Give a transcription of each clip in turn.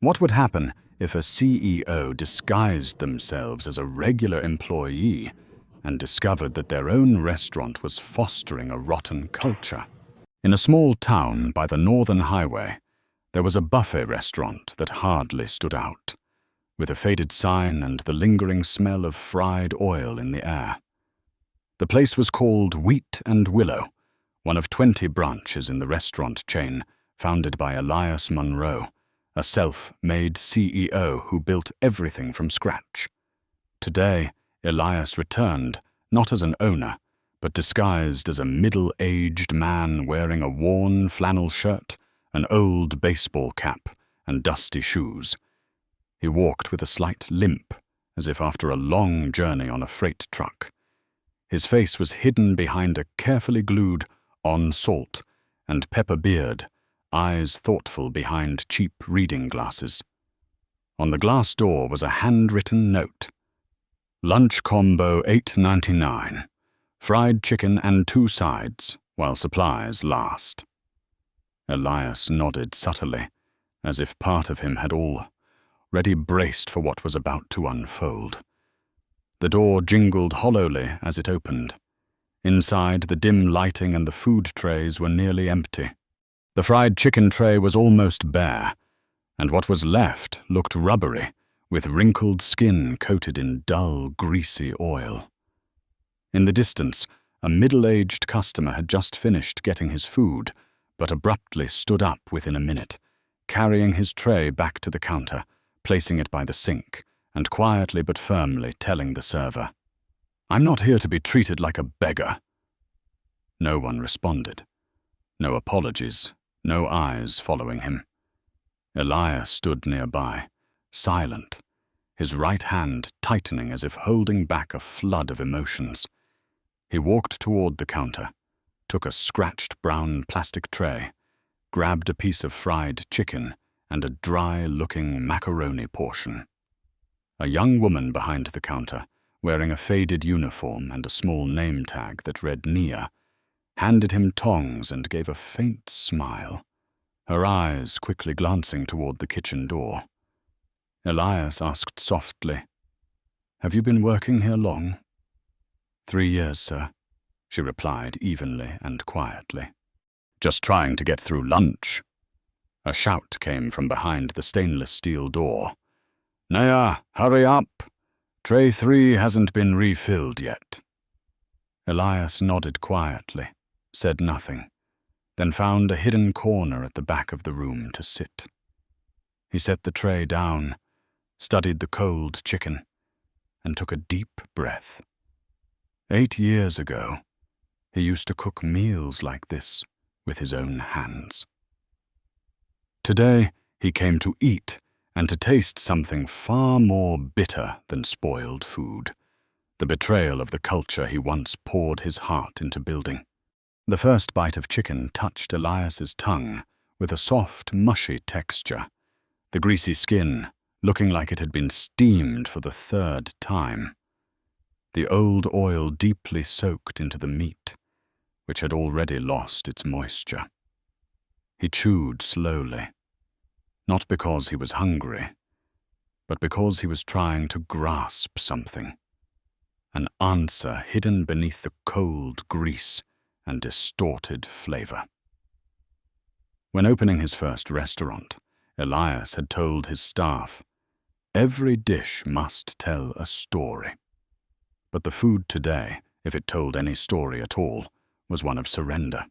What would happen if a CEO disguised themselves as a regular employee and discovered that their own restaurant was fostering a rotten culture? In a small town by the Northern Highway, there was a buffet restaurant that hardly stood out, with a faded sign and the lingering smell of fried oil in the air. The place was called Wheat and Willow, one of 20 branches in the restaurant chain founded by Elias Munro, a self-made CEO who built everything from scratch. Today, Elias returned, not as an owner, but disguised as a middle-aged man wearing a worn flannel shirt, an old baseball cap, and dusty shoes. He walked with a slight limp, as if after a long journey on a freight truck. His face was hidden behind a carefully glued "on salt" and pepper beard, eyes thoughtful behind cheap reading glasses. On the glass door was a handwritten note. "Lunch combo $8.99. Fried chicken and 2 sides, while supplies last." Elias nodded subtly, as if part of him had already braced for what was about to unfold. The door jingled hollowly as it opened. Inside, the dim lighting and the food trays were nearly empty. The fried chicken tray was almost bare, and what was left looked rubbery, with wrinkled skin coated in dull, greasy oil. In the distance, a middle-aged customer had just finished getting his food, but abruptly stood up within a minute, carrying his tray back to the counter, placing it by the sink, and quietly but firmly telling the server, "I'm not here to be treated like a beggar." No one responded. No apologies, no eyes following him. Elias stood nearby, silent, his right hand tightening as if holding back a flood of emotions. He walked toward the counter, took a scratched brown plastic tray, grabbed a piece of fried chicken and a dry-looking macaroni portion. A young woman behind the counter, wearing a faded uniform and a small name tag that read Nia, handed him tongs and gave a faint smile, her eyes quickly glancing toward the kitchen door. Elias asked softly, "Have you been working here long?" "3 years, sir," she replied evenly and quietly. "Just trying to get through lunch." A shout came from behind the stainless steel door. "Naya, hurry up! Tray 3 hasn't been refilled yet." Elias nodded quietly, said nothing, then found a hidden corner at the back of the room to sit. He set the tray down, studied the cold chicken, and took a deep breath. 8 years ago, he used to cook meals like this with his own hands. Today, he came to eat and to taste something far more bitter than spoiled food, the betrayal of the culture he once poured his heart into building. The first bite of chicken touched Elias's tongue with a soft, mushy texture, the greasy skin looking like it had been steamed for the 3rd time. The old oil deeply soaked into the meat, which had already lost its moisture. He chewed slowly, not because he was hungry, but because he was trying to grasp something, an answer hidden beneath the cold grease and distorted flavor. When opening his first restaurant, Elias had told his staff, "Every dish must tell a story." But the food today, if it told any story at all, was one of surrender.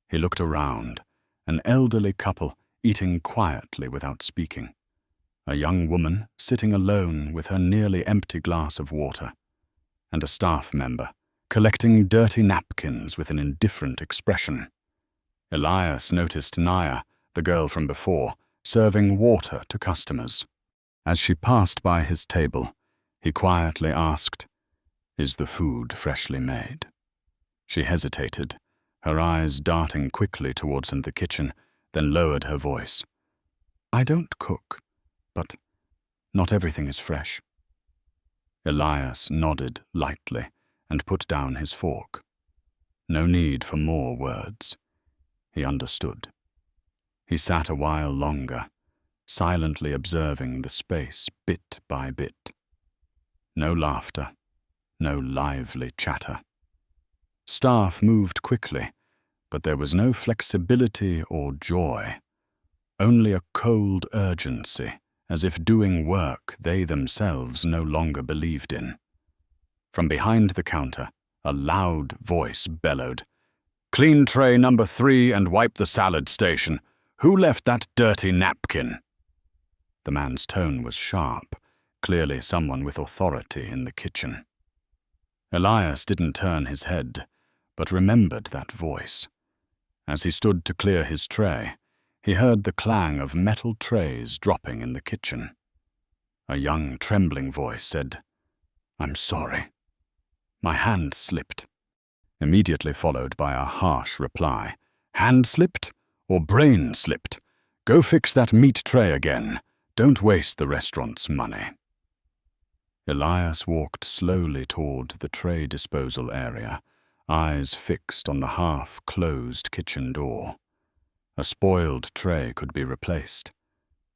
He looked around, an elderly couple eating quietly without speaking, a young woman sitting alone with her nearly empty glass of water, and a staff member collecting dirty napkins with an indifferent expression. Elias noticed Naya, the girl from before, serving water to customers. As she passed by his table, he quietly asked, "Is the food freshly made?" She hesitated, her eyes darting quickly towards the kitchen, then lowered her voice. "I don't cook, but not everything is fresh." Elias nodded lightly and put down his fork. No need for more words. He understood. He sat a while longer, silently observing the space bit by bit. No laughter, no lively chatter. Staff moved quickly, but there was no flexibility or joy, only a cold urgency, as if doing work they themselves no longer believed in. From behind the counter, a loud voice bellowed, "Clean tray number 3 and wipe the salad station. Who left that dirty napkin?" The man's tone was sharp, clearly someone with authority in the kitchen. Elias didn't turn his head, but remembered that voice. As he stood to clear his tray, he heard the clang of metal trays dropping in the kitchen. A young, trembling voice said, "I'm sorry." My hand slipped, immediately followed by a harsh reply. "Hand slipped or brain slipped? Go fix that meat tray again. Don't waste the restaurant's money." Elias walked slowly toward the tray disposal area, eyes fixed on the half-closed kitchen door. A spoiled tray could be replaced,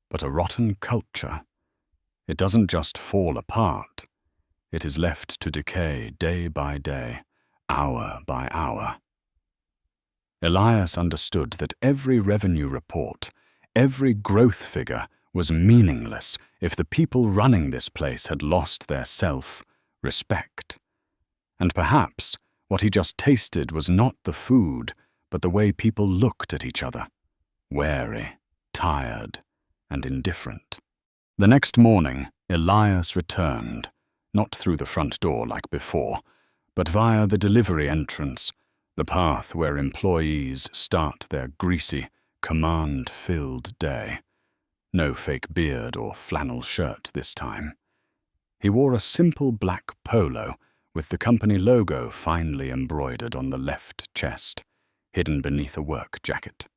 but a rotten culture, it doesn't just fall apart. It is left to decay day by day, hour by hour. Elias understood that every revenue report, every growth figure was meaningless if the people running this place had lost their self-respect. And perhaps what he just tasted was not the food, but the way people looked at each other, wary, tired, and indifferent. The next morning, Elias returned, not through the front door like before, but via the delivery entrance, the path where employees start their greasy, command-filled day. No fake beard or flannel shirt this time. He wore a simple black polo with the company logo finely embroidered on the left chest, hidden beneath a work jacket.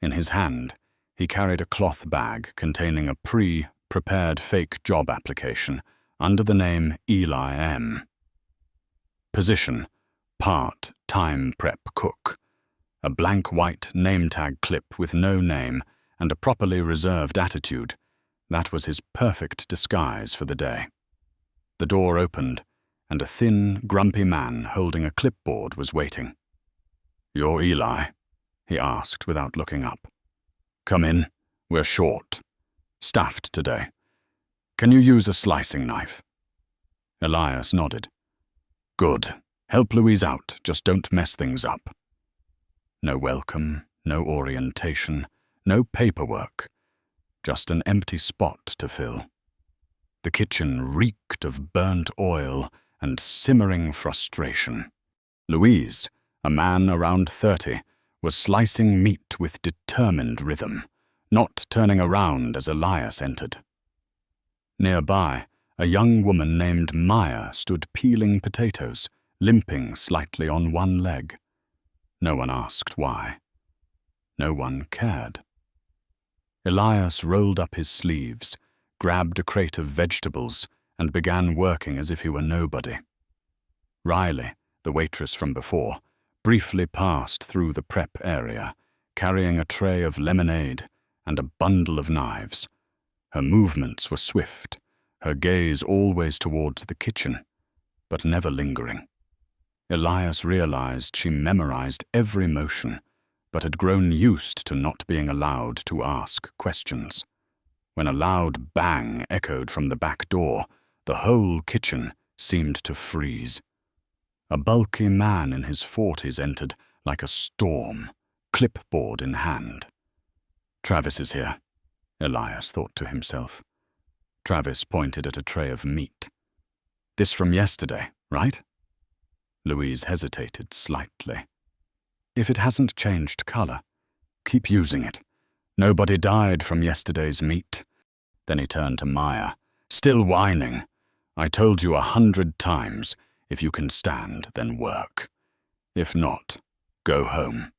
In his hand, he carried a cloth bag containing a pre-prepared fake job application under the name Eli M. Position: part-time prep cook. A blank white name tag clip with no name and a properly reserved attitude. That was his perfect disguise for the day. The door opened, and a thin, grumpy man holding a clipboard was waiting. "You're Eli?" he asked without looking up. "Come in. We're short. Staffed today. Can you use a slicing knife?" Elias nodded. "Good. Help Louise out. Just don't mess things up." No welcome, no orientation, no paperwork. Just an empty spot to fill. The kitchen reeked of burnt oil and simmering frustration. Louise, a man around 30, was slicing meat with determined rhythm, not turning around as Elias entered. Nearby, a young woman named Maya stood peeling potatoes, limping slightly on one leg. No one asked why. No one cared. Elias rolled up his sleeves, grabbed a crate of vegetables, and began working as if he were nobody. Riley, the waitress from before, briefly passed through the prep area, carrying a tray of lemonade and a bundle of knives. Her movements were swift, her gaze always towards the kitchen, but never lingering. Elias realized she memorized every motion, but had grown used to not being allowed to ask questions. When a loud bang echoed from the back door, the whole kitchen seemed to freeze. A bulky man in his 40s entered like a storm, clipboard in hand. "Travis is here," Elias thought to himself. Travis pointed at a tray of meat. "This from yesterday, right?" Louise hesitated slightly. "If it hasn't changed color, keep using it. Nobody died from yesterday's meat." Then he turned to Maya. "Still whining. I told you 100 times, if you can stand, then work. If not, go home."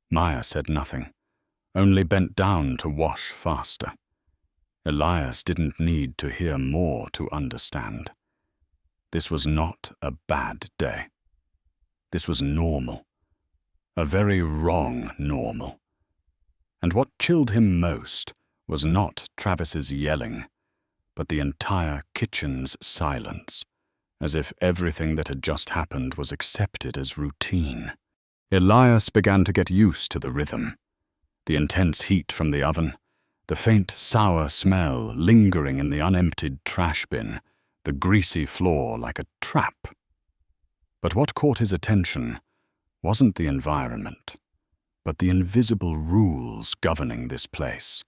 Maya said nothing, only bent down to wash faster. Elias didn't need to hear more to understand. This was not a bad day. This was normal. A very wrong normal. And what chilled him most was not Travis's yelling, but the entire kitchen's silence, as if everything that had just happened was accepted as routine. Elias began to get used to the rhythm. The intense heat from the oven, the faint sour smell lingering in the unemptied trash bin, the greasy floor like a trap. But what caught his attention wasn't the environment, but the invisible rules governing this place,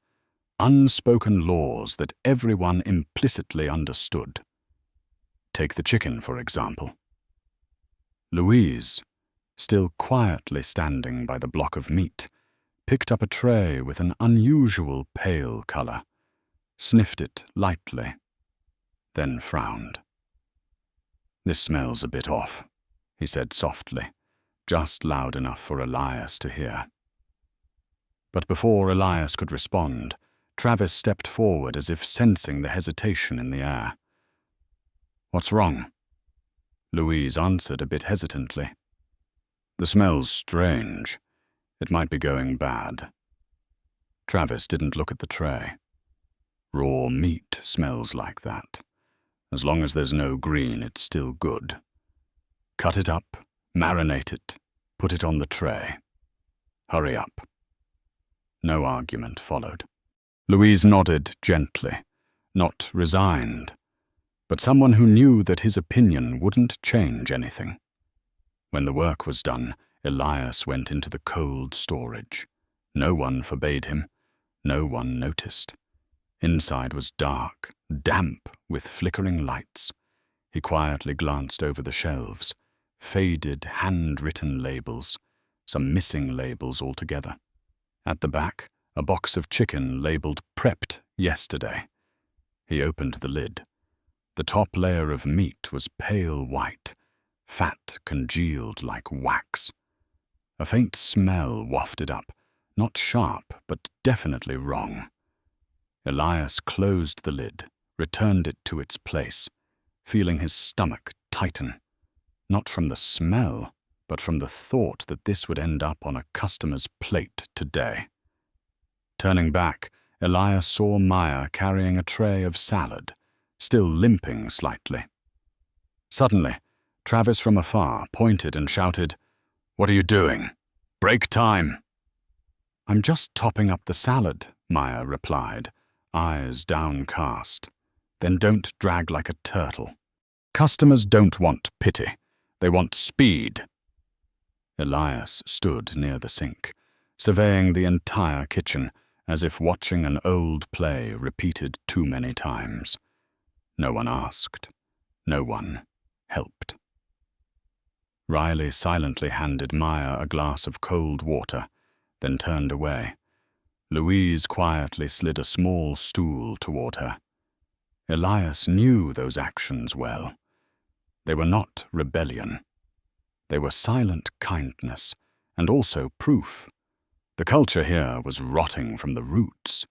unspoken laws that everyone implicitly understood. Take the chicken, for example. Louise, still quietly standing by the block of meat, picked up a tray with an unusual pale color, sniffed it lightly, then frowned. "This smells a bit off," he said softly, just loud enough for Elias to hear. But before Elias could respond, Travis stepped forward as if sensing the hesitation in the air. "What's wrong?" Louise answered a bit hesitantly. "The smell's strange. It might be going bad." Travis didn't look at the tray. "Raw meat smells like that. As long as there's no green, it's still good. Cut it up, marinate it, put it on the tray. Hurry up." No argument followed. Louise nodded gently, not resigned, but someone who knew that his opinion wouldn't change anything. When the work was done, Elias went into the cold storage. No one forbade him. No one noticed. Inside was dark, damp with flickering lights. He quietly glanced over the shelves, faded handwritten labels, some missing labels altogether. At the back, a box of chicken labeled "Prepped yesterday." He opened the lid. The top layer of meat was pale white, fat congealed like wax. A faint smell wafted up, not sharp, but definitely wrong. Elias closed the lid, returned it to its place, feeling his stomach tighten, not from the smell, but from the thought that this would end up on a customer's plate today. Turning back, Elias saw Maya carrying a tray of salad, still limping slightly. Suddenly, Travis from afar pointed and shouted, "What are you doing? Break time!" "I'm just topping up the salad," Maya replied, eyes downcast. "Then don't drag like a turtle. Customers don't want pity. They want speed." Elias stood near the sink, surveying the entire kitchen as if watching an old play repeated too many times. No one asked. No one helped. Riley silently handed Maya a glass of cold water, then turned away. Louise quietly slid a small stool toward her. Elias knew those actions well. They were not rebellion. They were silent kindness, and also proof. The culture here was rotting from the roots,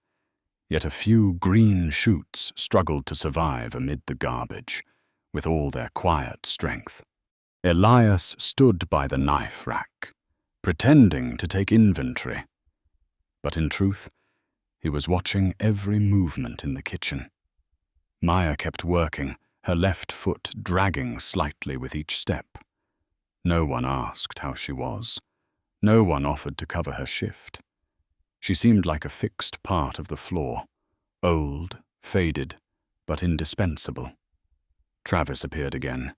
yet a few green shoots struggled to survive amid the garbage, with all their quiet strength. Elias stood by the knife rack, pretending to take inventory. But in truth, he was watching every movement in the kitchen. Maya kept working, her left foot dragging slightly with each step. No one asked how she was. No one offered to cover her shift. She seemed like a fixed part of the floor, old, faded, but indispensable. Travis appeared again,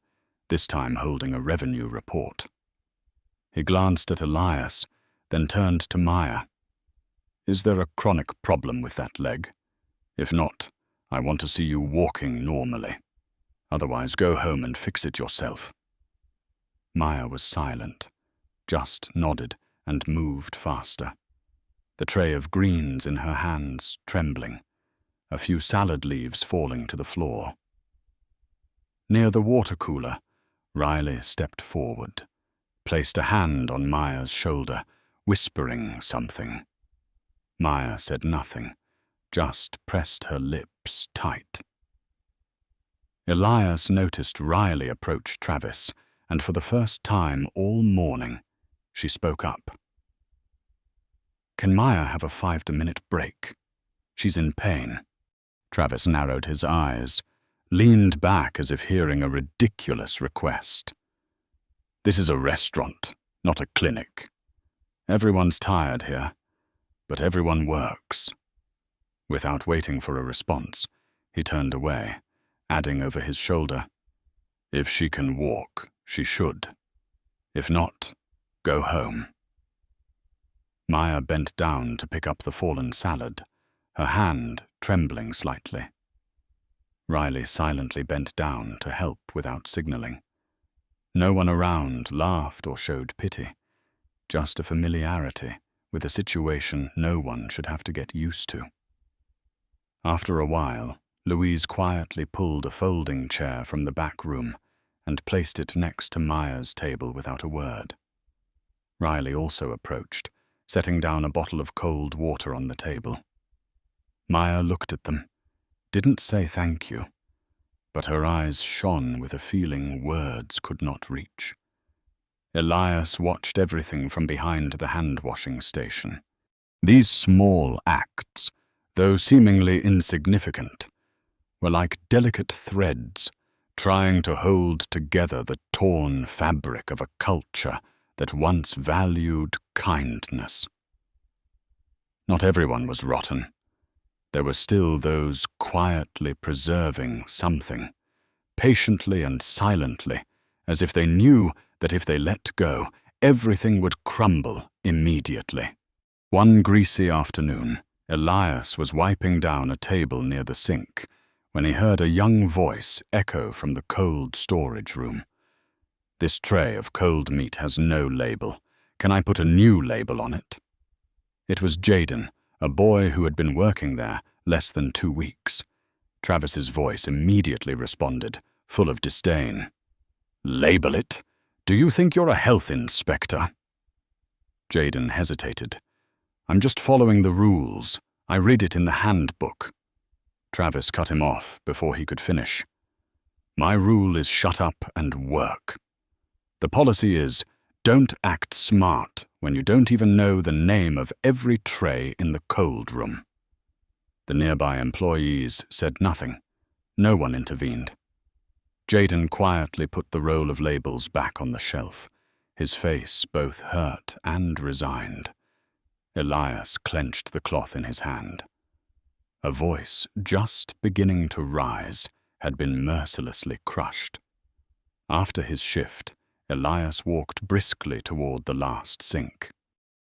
this time holding a revenue report. He glanced at Elias, then turned to Maya. "Is there a chronic problem with that leg? If not, I want to see you walking normally. Otherwise, go home and fix it yourself." Maya was silent, just nodded and moved faster. The tray of greens in her hands trembling, a few salad leaves falling to the floor. Near the water cooler, Riley stepped forward, placed a hand on Maya's shoulder, whispering something. Maya said nothing, just pressed her lips tight. Elias noticed Riley approach Travis, and for the first time all morning, she spoke up. "Can Maya have a 5-minute break? She's in pain. Travis narrowed his eyes, leaned back as if hearing a ridiculous request. This is a restaurant, not a clinic. Everyone's tired here, but everyone works. Without waiting for a response, he turned away, adding over his shoulder, "If she can walk, she should. If not, go home." Maya bent down to pick up the fallen salad, her hand trembling slightly. Riley silently bent down to help without signaling. No one around laughed or showed pity, just a familiarity with a situation no one should have to get used to. After a while, Louise quietly pulled a folding chair from the back room and placed it next to Maya's table without a word. Riley also approached, setting down a bottle of cold water on the table. Maya looked at them, didn't say thank you, but her eyes shone with a feeling words could not reach. Elias watched everything from behind the hand-washing station. These small acts, though seemingly insignificant, were like delicate threads trying to hold together the torn fabric of a culture that once valued kindness. Not everyone was rotten. There were still those quietly preserving something, patiently and silently, as if they knew that if they let go, everything would crumble immediately. One greasy afternoon, Elias was wiping down a table near the sink when he heard a young voice echo from the cold storage room. "This tray of cold meat has no label. Can I put a new label on it?" It was Jaden, a boy who had been working there less than 2 weeks. Travis's voice immediately responded, full of disdain. "Label it? Do you think you're a health inspector?" Jaden hesitated. "I'm just following the rules. I read it in the handbook." Travis cut him off before he could finish. "My rule is shut up and work. The policy is, don't act smart when you don't even know the name of every tray in the cold room." The nearby employees said nothing. No one intervened. Jaden quietly put the roll of labels back on the shelf, his face both hurt and resigned. Elias clenched the cloth in his hand. A voice just beginning to rise had been mercilessly crushed. After his shift, Elias walked briskly toward the last sink.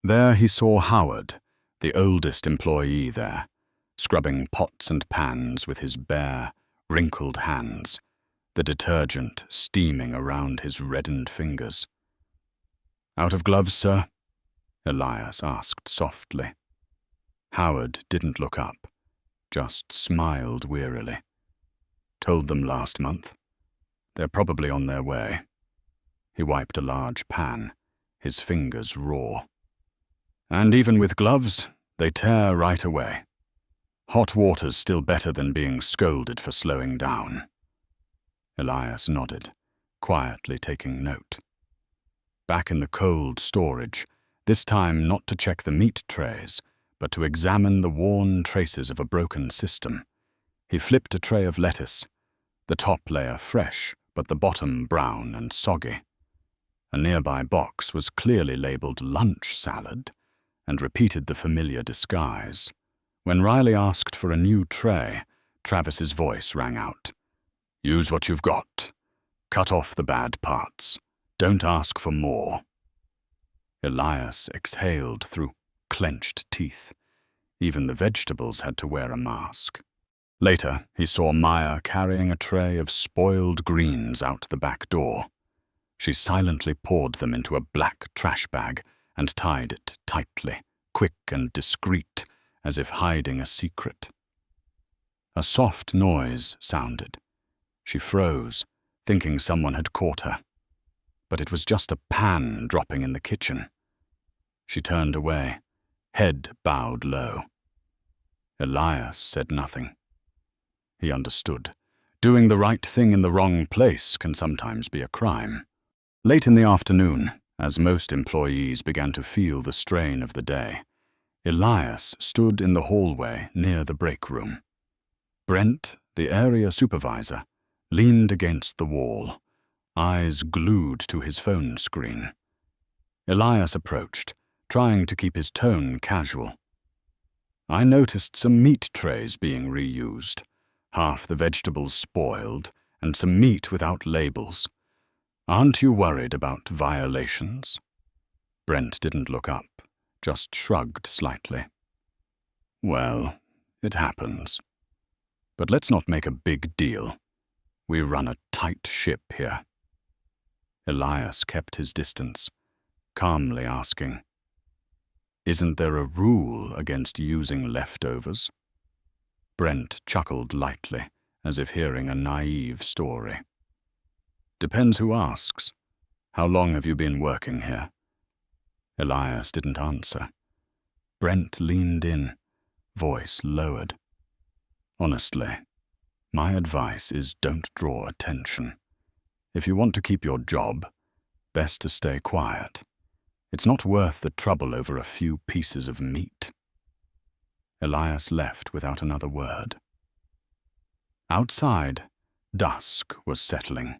There he saw Howard, the oldest employee there, scrubbing pots and pans with his bare, wrinkled hands, the detergent steaming around his reddened fingers. "Out of gloves, sir?" Elias asked softly. Howard didn't look up, just smiled wearily. "Told them last month. They're probably on their way." He wiped a large pan, his fingers raw. "And even with gloves, they tear right away. Hot water's still better than being scolded for slowing down." Elias nodded, quietly taking note. Back in the cold storage, this time not to check the meat trays, but to examine the worn traces of a broken system, he flipped a tray of lettuce, the top layer fresh, but the bottom brown and soggy. A nearby box was clearly labeled lunch salad, and repeated the familiar disguise. When Riley asked for a new tray, Travis's voice rang out. "Use what you've got. Cut off the bad parts. Don't ask for more." Elias exhaled through clenched teeth. Even the vegetables had to wear a mask. Later, he saw Maya carrying a tray of spoiled greens out the back door. She silently poured them into a black trash bag and tied it tightly, quick and discreet, as if hiding a secret. A soft noise sounded. She froze, thinking someone had caught her. But it was just a pan dropping in the kitchen. She turned away, head bowed low. Elias said nothing. He understood. Doing the right thing in the wrong place can sometimes be a crime. Late in the afternoon, as most employees began to feel the strain of the day, Elias stood in the hallway near the break room. Brent, the area supervisor, leaned against the wall, eyes glued to his phone screen. Elias approached, trying to keep his tone casual. "I noticed some meat trays being reused, half the vegetables spoiled, and some meat without labels. Aren't you worried about violations?" Brent didn't look up, just shrugged slightly. "Well, it happens. But let's not make a big deal. We run a tight ship here." Elias kept his distance, calmly asking, "Isn't there a rule against using leftovers?" Brent chuckled lightly, as if hearing a naive story. "Depends who asks. How long have you been working here?" Elias didn't answer. Brent leaned in, voice lowered. "Honestly, my advice is don't draw attention. If you want to keep your job, best to stay quiet. It's not worth the trouble over a few pieces of meat." Elias left without another word. Outside, dusk was settling.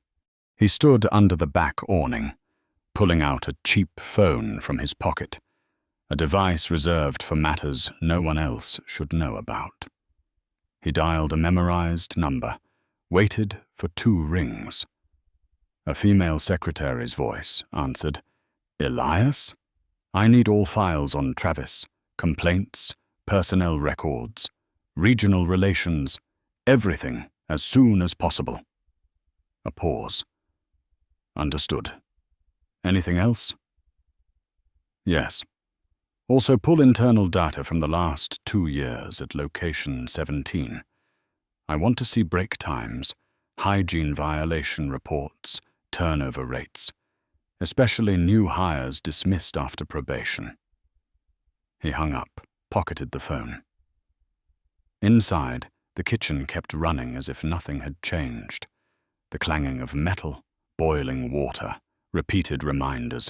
He stood under the back awning, pulling out a cheap phone from his pocket, a device reserved for matters no one else should know about. He dialed a memorized number, waited for 2 rings. A female secretary's voice answered. "Elias? I need all files on Travis, complaints, personnel records, regional relations, everything as soon as possible." A pause. "Understood. Anything else?" "Yes. Also pull internal data from the last 2 years at location 17. I want to see break times, hygiene violation reports, turnover rates, especially new hires dismissed after probation." He hung up, pocketed the phone. Inside, the kitchen kept running as if nothing had changed. The clanging of metal, boiling water, repeated reminders.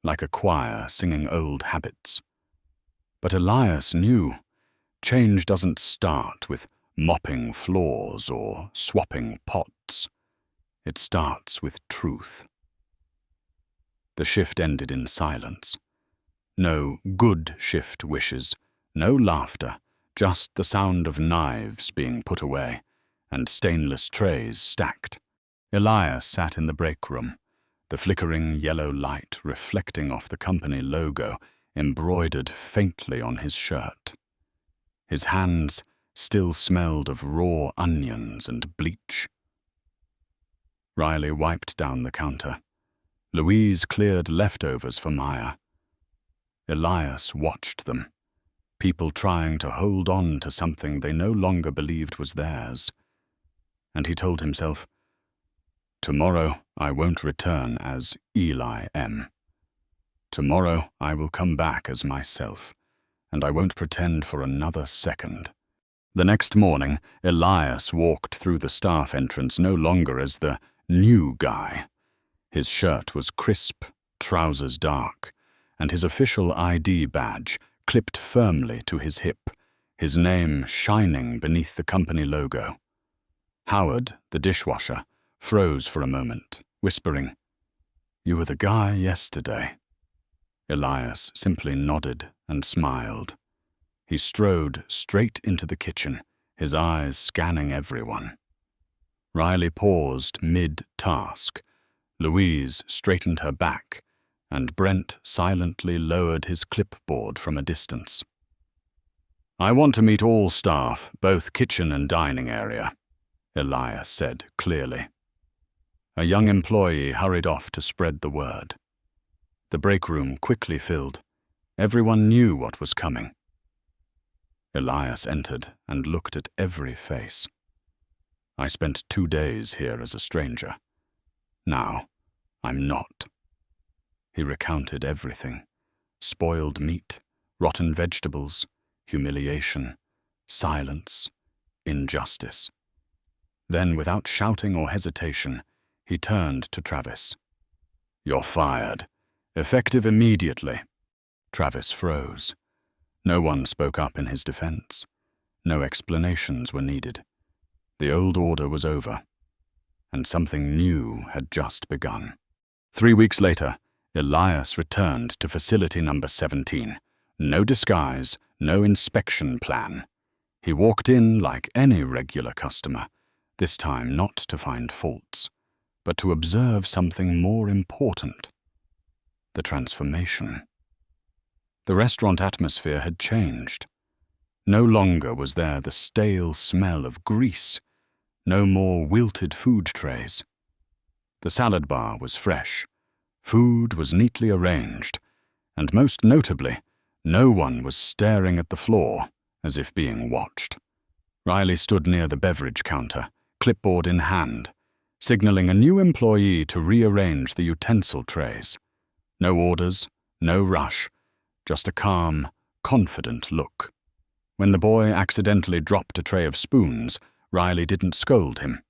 Like a choir singing old habits. But Elias knew change doesn't start with mopping floors or swapping pots. It starts with truth. The shift ended in silence. No good shift wishes, no laughter, just the sound of knives being put away and stainless trays stacked. Elias sat in the break room, the flickering yellow light reflecting off the company logo embroidered faintly on his shirt. His hands still smelled of raw onions and bleach. Riley wiped down the counter. Louise cleared leftovers for Maya. Elias watched them, people trying to hold on to something they no longer believed was theirs. And he told himself, "Tomorrow I won't return as Eli M. Tomorrow I will come back as myself, and I won't pretend for another second." The next morning, Elias walked through the staff entrance no longer as the new guy. His shirt was crisp, trousers dark, and his official ID badge clipped firmly to his hip, his name shining beneath the company logo. Howard, the dishwasher, froze for a moment, whispering, "You were the guy yesterday." Elias simply nodded and smiled. He strode straight into the kitchen, his eyes scanning everyone. Riley paused mid-task. Louise straightened her back, and Brent silently lowered his clipboard from a distance. "I want to meet all staff, both kitchen and dining area," Elias said clearly. A young employee hurried off to spread the word. The break room quickly filled. Everyone knew what was coming. Elias entered and looked at every face. "I spent 2 days here as a stranger. Now, I'm not." He recounted everything. Spoiled meat, rotten vegetables, humiliation, silence, injustice. Then, without shouting or hesitation, he turned to Travis. "You're fired. Effective immediately." Travis froze. No one spoke up in his defense. No explanations were needed. The old order was over, and something new had just begun. 3 weeks later, Elias returned to facility number 17. No disguise, no inspection plan. He walked in like any regular customer, this time not to find faults, but to observe something more important: the transformation. The restaurant atmosphere had changed. No longer was there the stale smell of grease, no more wilted food trays. The salad bar was fresh, food was neatly arranged, and most notably, no one was staring at the floor as if being watched. Riley stood near the beverage counter, clipboard in hand, signaling a new employee to rearrange the utensil trays. No orders, no rush, just a calm, confident look. When the boy accidentally dropped a tray of spoons, Riley didn't scold him.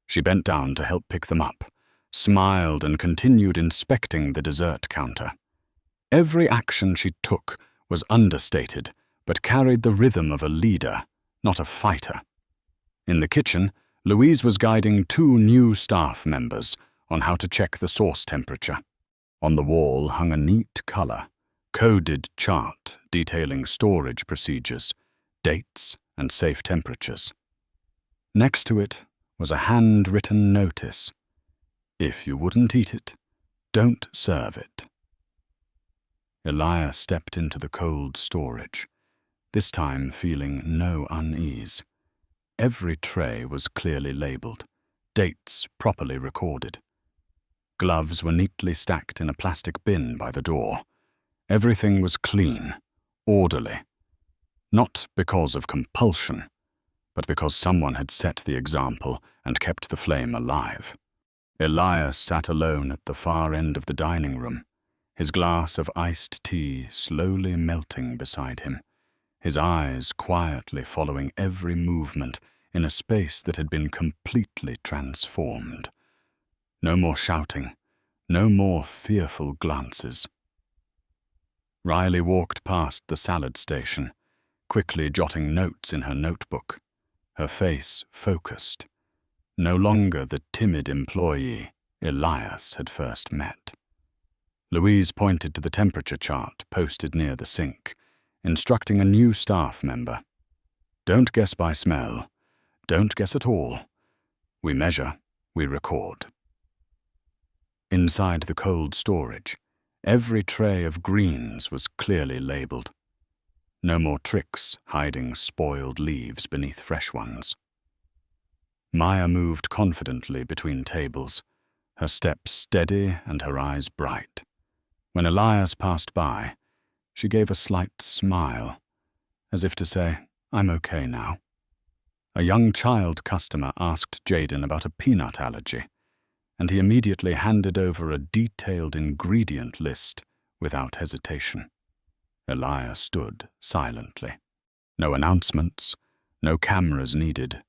She bent down to help pick them up, smiled and continued inspecting the dessert counter. Every action she took was understated, but carried the rhythm of a leader, not a fighter. In the kitchen, Louise was guiding 2 new staff members on how to check the sauce temperature. On the wall hung a neat color, coded chart detailing storage procedures, dates, and safe temperatures. Next to it was a handwritten notice: if you wouldn't eat it, don't serve it. Elias stepped into the cold storage, this time feeling no unease. Every tray was clearly labeled, dates properly recorded. Gloves were neatly stacked in a plastic bin by the door. Everything was clean, orderly. Not because of compulsion, but because someone had set the example and kept the flame alive. Elias sat alone at the far end of the dining room, his glass of iced tea slowly melting beside him, his eyes quietly following every movement in a space that had been completely transformed. No more shouting, no more fearful glances. Riley walked past the salad station, quickly jotting notes in her notebook, her face focused. No longer the timid employee Elias had first met. Louise pointed to the temperature chart posted near the sink, instructing a new staff member. Don't guess by smell. Don't guess at all. We measure, we record. Inside the cold storage, every tray of greens was clearly labeled. No more tricks hiding spoiled leaves beneath fresh ones. Maya moved confidently between tables, her steps steady and her eyes bright. When Elias passed by, she gave a slight smile, as if to say, I'm okay now. A young child customer asked Jaden about a peanut allergy, and he immediately handed over a detailed ingredient list without hesitation. Elias stood silently. No announcements, no cameras needed.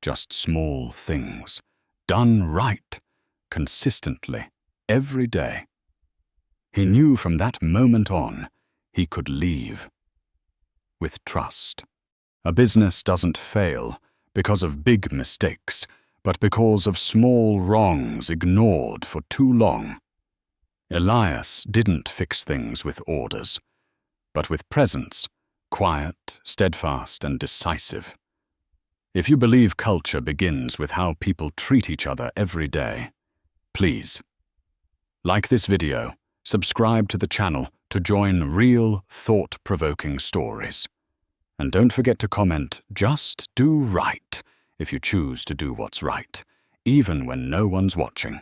Just small things, done right, consistently, every day. He knew from that moment on he could leave. With trust. A business doesn't fail because of big mistakes, but because of small wrongs ignored for too long. Elias didn't fix things with orders, but with presence, quiet, steadfast, and decisive. If you believe culture begins with how people treat each other every day, please, like this video, subscribe to the channel to join real, thought-provoking stories. And don't forget to comment, just do right, if you choose to do what's right, even when no one's watching.